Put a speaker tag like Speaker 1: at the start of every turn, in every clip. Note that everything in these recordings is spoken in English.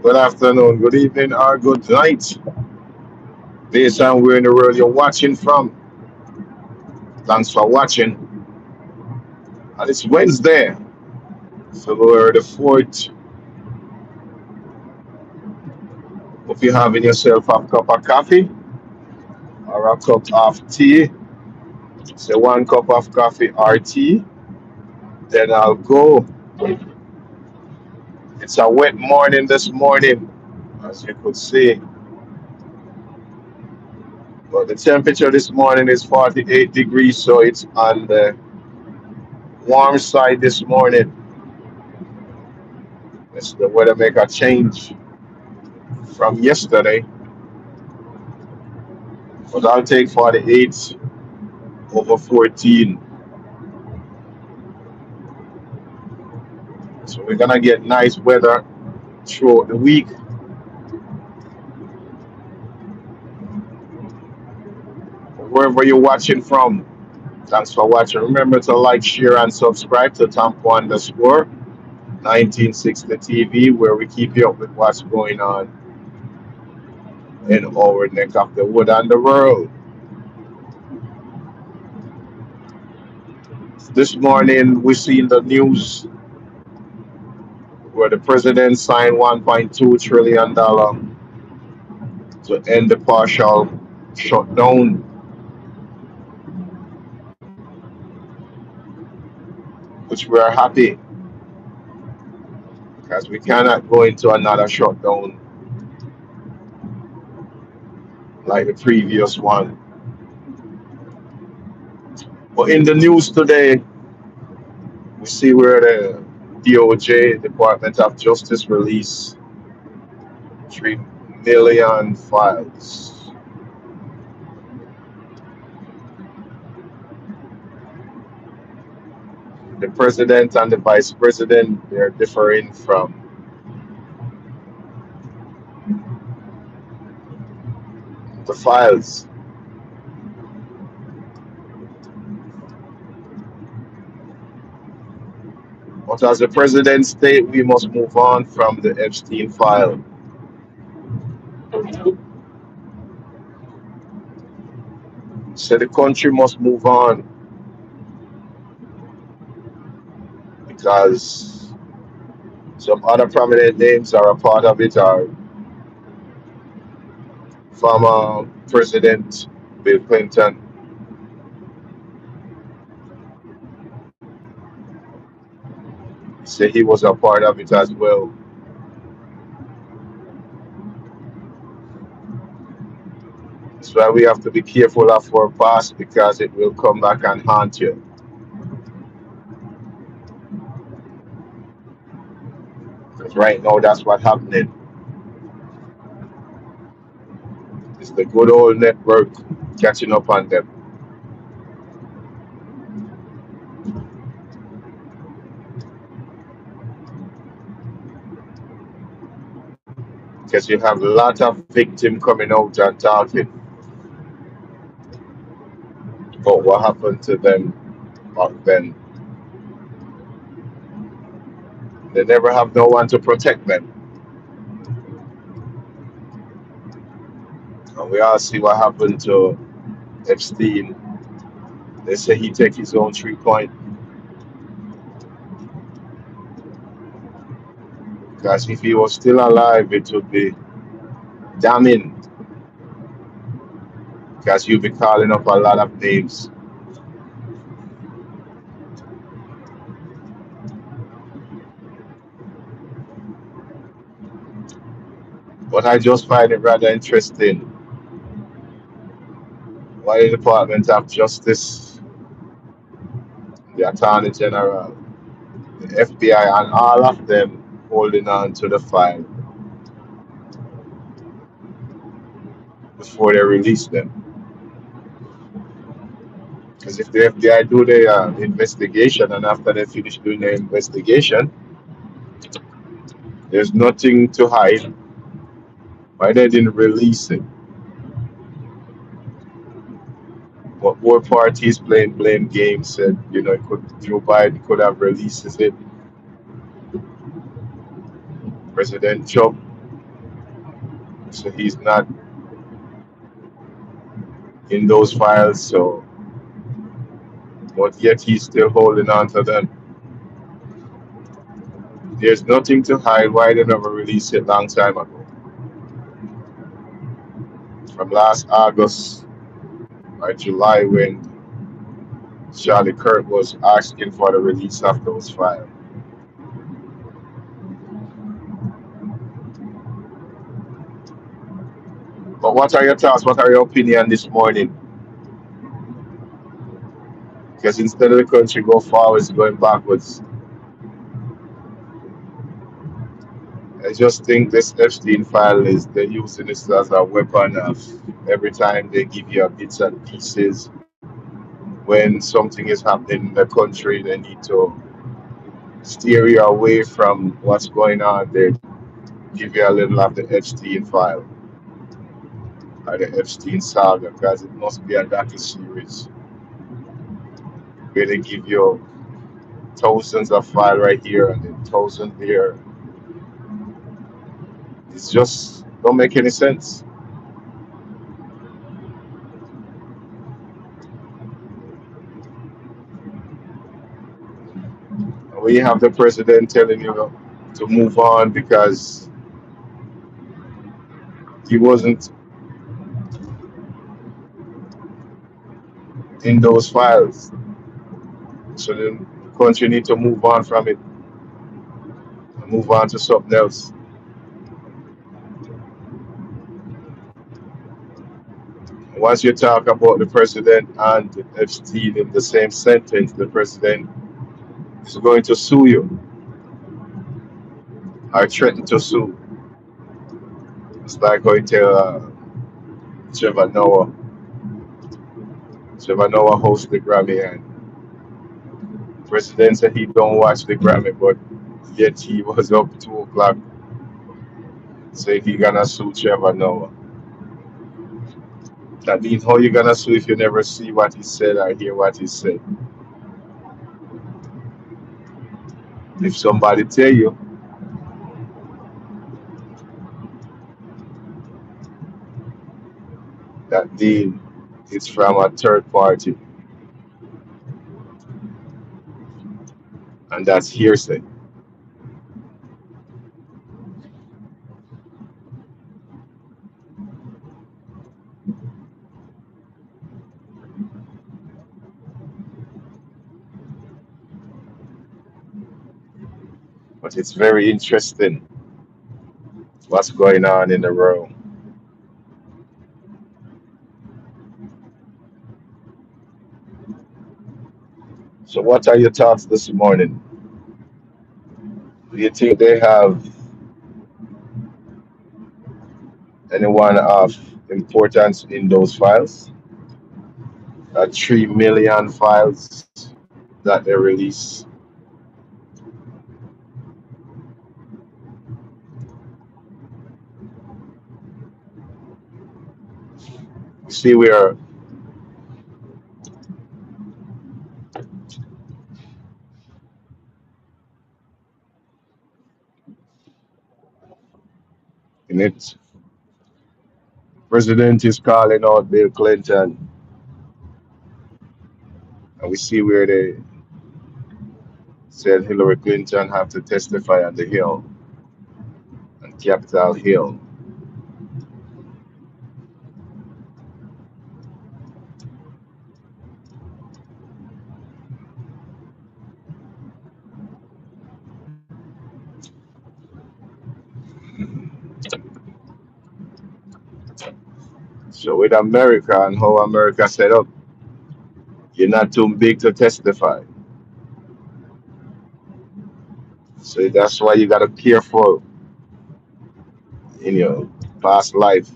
Speaker 1: Good afternoon, good evening, or good night. Based on where in the world you're watching from. Thanks for watching. And it's Wednesday, February the 4th. Hope you're having yourself a cup of coffee or a cup of tea. Say one cup of coffee or tea. Then I'll go. It's a wet morning this morning, as you could see. But the temperature this morning is 48 degrees, so it's on the warm side this morning. It's the weather make a change from yesterday. But I'll take 48 over 14. So we're gonna get nice weather throughout the week. Wherever you're watching from, thanks for watching. Remember to like, share, and subscribe to Tampo underscore 1960 TV, where we keep you up with what's going on in our neck of the wood and the world. This morning, we see in the news where the president signed $1.2 trillion to end the partial shutdown, which we are happy because we cannot go into another shutdown like the previous one. But in the news today, we see where the DOJ, Department of Justice, released 3 million files. The president and the vice president, they're differing from the files. But as the president stated, we must move on from the Epstein file. So the country must move on because some other prominent names are a part of it are former President Bill Clinton, say he was a part of it as well. That's why we have to be careful of our past because it will come back and haunt you. Because right now that's what's happening. It's the good old network catching up on them. Because you have a lot of victims coming out and talking about what happened to them back then. They never have no one to protect them. And we all see what happened to Epstein. They say he take his own 3 point. Because if he was still alive, it would be damning. Because you'll be calling up a lot of names. But I just find it rather interesting why the Department of Justice, the Attorney General, the FBI, and all of them holding on to the file before they release them. Because if the FBI do their investigation and after they finish doing their investigation, there's nothing to hide. Why they didn't release it? But more parties playing blame games said, Joe Biden could have released it. President Trump So he's not in those files. So, but yet he's still holding on to them. There's nothing to hide. Why they never released it long time ago? From last August or July when Charlie Kirk was asking for the release of those files. But what are your thoughts? What are your opinion this morning? Because instead of the country go forwards, going backwards. I just think this Epstein file is they're using this as a weapon of every time they give you bits and pieces. When something is happening in the country, they need to steer you away from what's going on. They give you a little of the Epstein file or the Epstein saga because it must be a docu-series where they give you thousands of file right here and then thousands there. It's just don't make any sense. When you have the president telling you to move on because he wasn't in those files, so then the country need to move on from it and move on to something else. Once you talk about the president and Epstein in the same sentence, the president is going to sue you or threaten to sue. It's like how you tell Trevor Noah. Trevor Noah hosts the Grammy, and the president said he don't watch the Grammy, but yet he was up 2 o'clock saying he gonna sue Trevor Noah. That means how you gonna sue if you never see what he said or hear what he said? If somebody tell you that deal is from a third party and that's hearsay, but it's very interesting what's going on in the world. So, what are your thoughts this morning? Do you think they have anyone of importance in those files? 3 million files that they release. See, we are in it. President is calling out Bill Clinton, and we see where they said Hillary Clinton have to testify on the Hill, on Capitol Hill. So with America and how America set up, you're not too big to testify. So that's why you gotta be careful in your past life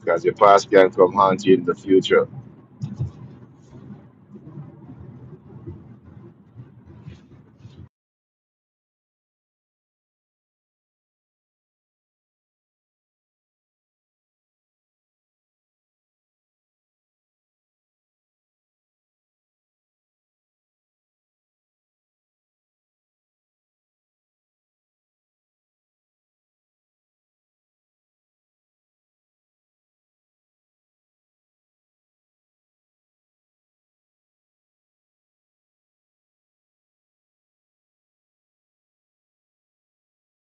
Speaker 1: because your past can come haunt you in the future.